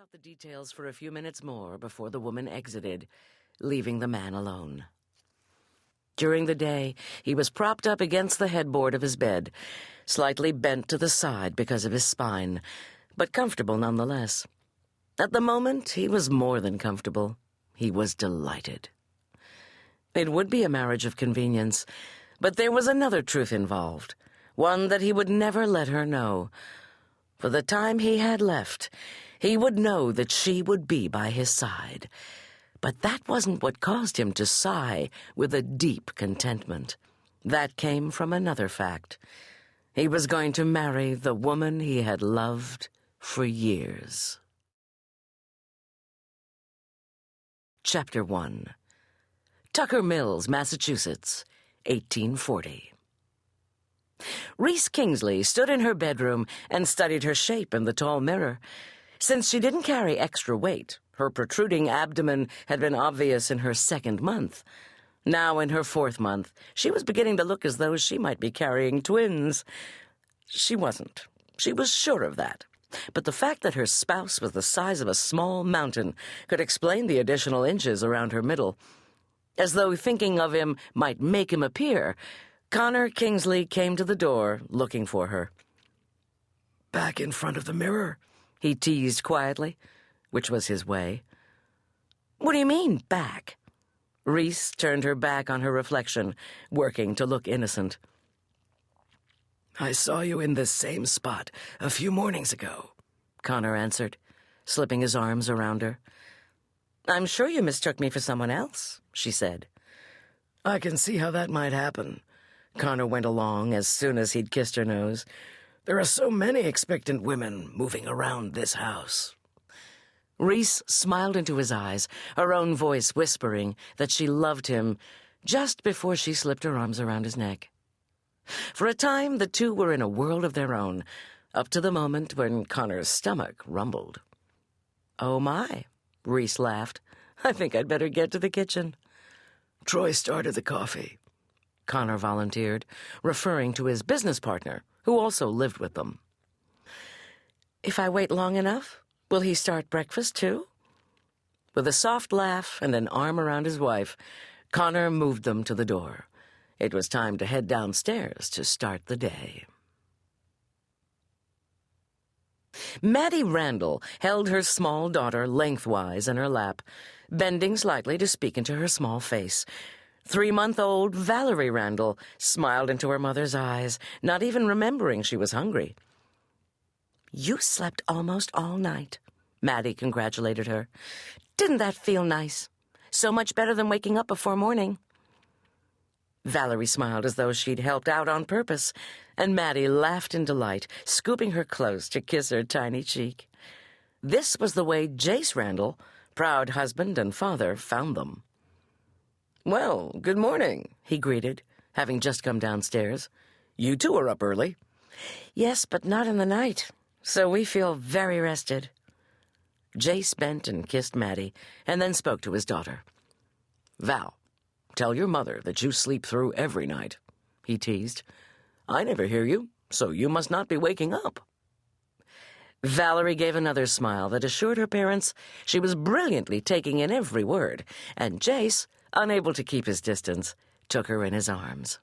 out the details for a few minutes more before the woman exited, leaving the man alone. During the day, he was propped up against the headboard of his bed, slightly bent to the side because of his spine, but comfortable nonetheless. At the moment, he was more than comfortable. He was delighted. It would be a marriage of convenience, but there was another truth involved, one that he would never let her know. For the time he had left, he would know that she would be by his side. But that wasn't what caused him to sigh with a deep contentment. That came from another fact. He was going to marry the woman he had loved for years. Chapter 1. Tucker Mills, Massachusetts, 1840. Reese Kingsley stood in her bedroom and studied her shape in the tall mirror. Since she didn't carry extra weight, her protruding abdomen had been obvious in her 2nd month. Now, in her 4th month, she was beginning to look as though she might be carrying twins. She wasn't. She was sure of that. But the fact that her spouse was the size of a small mountain could explain the additional inches around her middle. As though thinking of him might make him appear, Connor Kingsley came to the door, looking for her. "Back in front of the mirror?" he teased quietly, which was his way. "What do you mean, back?" Reese turned her back on her reflection, working to look innocent. "I saw you in this same spot a few mornings ago," Connor answered, slipping his arms around her. "I'm sure you mistook me for someone else," she said. "I can see how that might happen." Connor went along as soon as he'd kissed her nose. "There are so many expectant women moving around this house." Reese smiled into his eyes, her own voice whispering that she loved him just before she slipped her arms around his neck. For a time, the two were in a world of their own, up to the moment when Connor's stomach rumbled. "Oh, my," Reese laughed. "I think I'd better get to the kitchen." "Troy started the coffee," Connor volunteered, referring to his business partner, who also lived with them. "If I wait long enough, will he start breakfast, too?" With a soft laugh and an arm around his wife, Connor moved them to the door. It was time to head downstairs to start the day. Maddie Randall held her small daughter lengthwise in her lap, bending slightly to speak into her small face. 3-month-old Valerie Randall smiled into her mother's eyes, not even remembering she was hungry. "You slept almost all night," Maddie congratulated her. "Didn't that feel nice? So much better than waking up before morning." Valerie smiled as though she'd helped out on purpose, and Maddie laughed in delight, scooping her close to kiss her tiny cheek. This was the way Jace Randall, proud husband and father, found them. "Well, good morning," he greeted, having just come downstairs. "You two are up early." "Yes, but not in the night, so we feel very rested." Jace bent and kissed Maddie, and then spoke to his daughter. "Val, tell your mother that you sleep through every night," he teased. "I never hear you, so you must not be waking up." Valerie gave another smile that assured her parents she was brilliantly taking in every word, and Jace, unable to keep his distance, took her in his arms.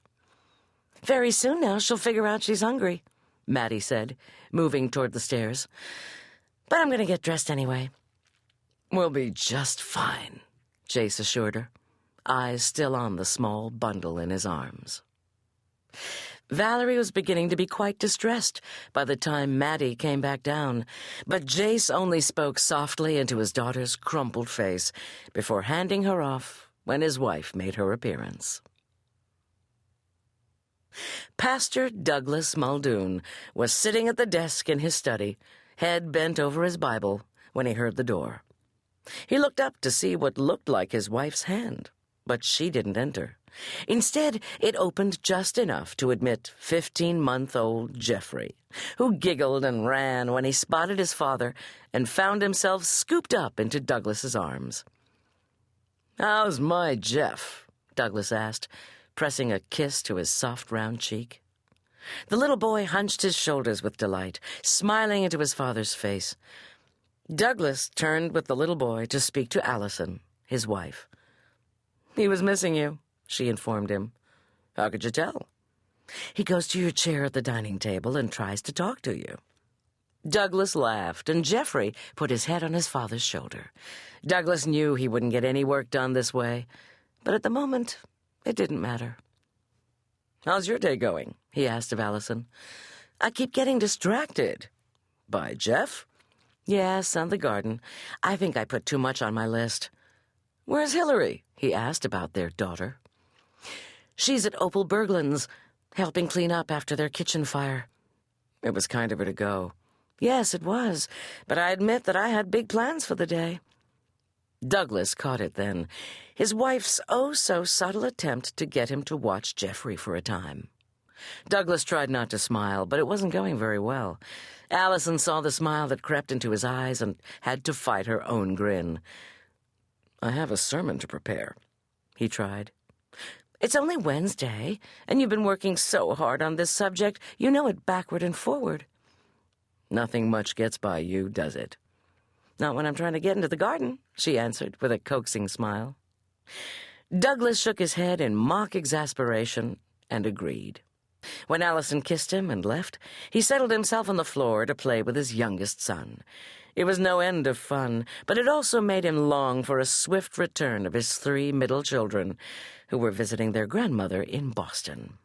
"Very soon now she'll figure out she's hungry," Maddie said, moving toward the stairs. "But I'm going to get dressed anyway." "We'll be just fine," Jace assured her, eyes still on the small bundle in his arms. Valerie was beginning to be quite distressed by the time Maddie came back down, but Jace only spoke softly into his daughter's crumpled face before handing her off when his wife made her appearance. Pastor Douglas Muldoon was sitting at the desk in his study, head bent over his Bible, when he heard the door. He looked up to see what looked like his wife's hand, but she didn't enter. Instead, it opened just enough to admit 15-month-old Jeffrey, who giggled and ran when he spotted his father and found himself scooped up into Douglas's arms. "How's my Jeff?" Douglas asked, pressing a kiss to his soft round cheek. The little boy hunched his shoulders with delight, smiling into his father's face. Douglas turned with the little boy to speak to Allison, his wife. "He was missing you," she informed him. "How could you tell?" "He goes to your chair at the dining table and tries to talk to you." Douglas laughed, and Geoffrey put his head on his father's shoulder. Douglas knew he wouldn't get any work done this way, but at the moment, it didn't matter. "How's your day going?" he asked of Allison. "I keep getting distracted." "By Jeff?" "Yes, and the garden. I think I put too much on my list." "Where's Hillary?" he asked about their daughter. "She's at Opal Berglund's, helping clean up after their kitchen fire." "It was kind of her to go." "Yes, it was, but I admit that I had big plans for the day." Douglas caught it then, his wife's oh-so-subtle attempt to get him to watch Geoffrey for a time. Douglas tried not to smile, but it wasn't going very well. Allison saw the smile that crept into his eyes and had to fight her own grin. "I have a sermon to prepare," he tried. "It's only Wednesday, and you've been working so hard on this subject, you know it backward and forward." "Nothing much gets by you, does it?" "Not when I'm trying to get into the garden," she answered with a coaxing smile. Douglas shook his head in mock exasperation and agreed. When Allison kissed him and left, he settled himself on the floor to play with his youngest son. It was no end of fun, but it also made him long for a swift return of his 3 middle children, who were visiting their grandmother in Boston.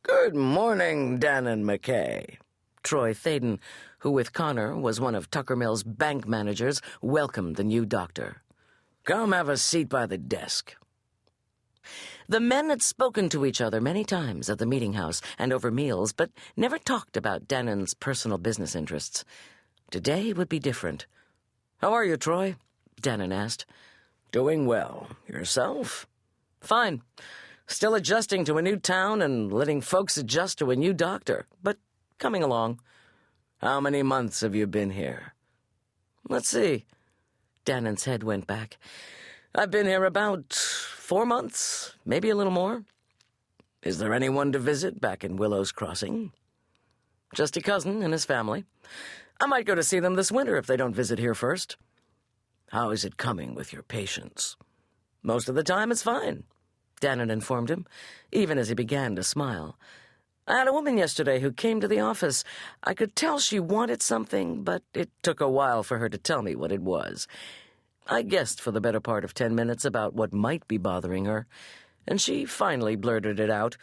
"Good morning, Dannan MacKay." Troy Thaden, who with Connor was one of Tucker Mills' bank managers, welcomed the new doctor. "Come have a seat by the desk." The men had spoken to each other many times at the meeting house and over meals, but never talked about Dannan's personal business interests. Today would be different. "How are you, Troy?" Dannan asked. "Doing well. Yourself?" "Fine. Still adjusting to a new town and letting folks adjust to a new doctor, but coming along." "How many months have you been here?" "Let's see." Dannan's head went back. "I've been here about 4 months, maybe a little more." "Is there anyone to visit back in Willow's Crossing?" "Just a cousin and his family. I might go to see them this winter if they don't visit here first." "How is it coming with your patients?" "Most of the time it's fine," Dannan informed him, even as he began to smile. "I had a woman yesterday who came to the office. I could tell she wanted something, but it took a while for her to tell me what it was. I guessed for the better part of 10 minutes about what might be bothering her, and she finally blurted it out."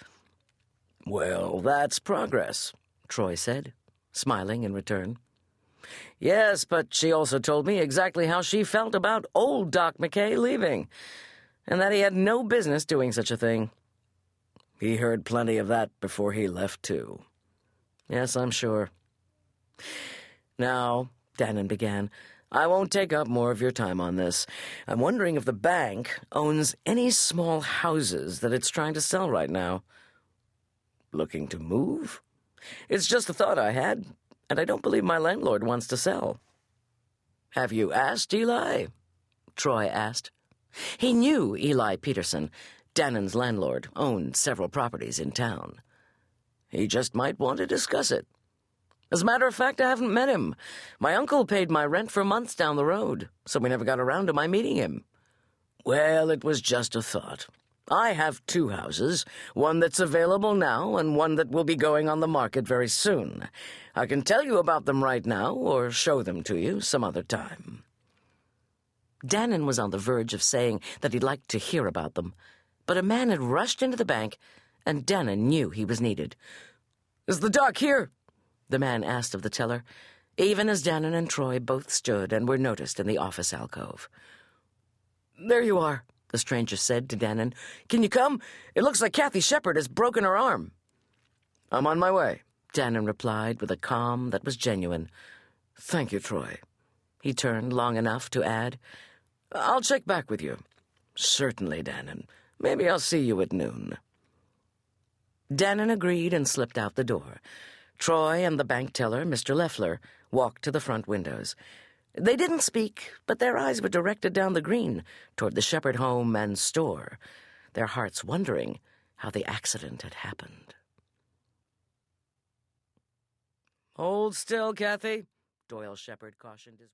"Well, that's progress," Troy said, smiling in return. "Yes, but she also told me exactly how she felt about old Doc MacKay leaving, and that he had no business doing such a thing." "He heard plenty of that before he left, too." "Yes, I'm sure." "Now," Dannan began, "I won't take up more of your time on this. I'm wondering if the bank owns any small houses that it's trying to sell right now." "Looking to move?" "It's just a thought I had, and I don't believe my landlord wants to sell." "Have you asked Eli?" Troy asked. He knew Eli Peterson. Dannan's landlord owned several properties in town. "He just might want to discuss it." "As a matter of fact, I haven't met him. My uncle paid my rent for months down the road, so we never got around to my meeting him." "Well, it was just a thought. I have 2 houses, one that's available now and one that will be going on the market very soon. I can tell you about them right now or show them to you some other time." Dannan was on the verge of saying that he'd like to hear about them, but a man had rushed into the bank, and Dannan knew he was needed. "Is the doc here?" the man asked of the teller, even as Dannan and Troy both stood and were noticed in the office alcove. "There you are," the stranger said to Dannan. "Can you come? It looks like Kathy Shepard has broken her arm." "I'm on my way," Dannan replied with a calm that was genuine. "Thank you, Troy." He turned long enough to add, "I'll check back with you." "Certainly, Dannan. Maybe I'll see you at noon." Dannan agreed and slipped out the door. Troy and the bank teller, Mr. Leffler, walked to the front windows. They didn't speak, but their eyes were directed down the green toward the Shepard home and store, their hearts wondering how the accident had happened. "Hold still, Kathy," Doyle Shepard cautioned his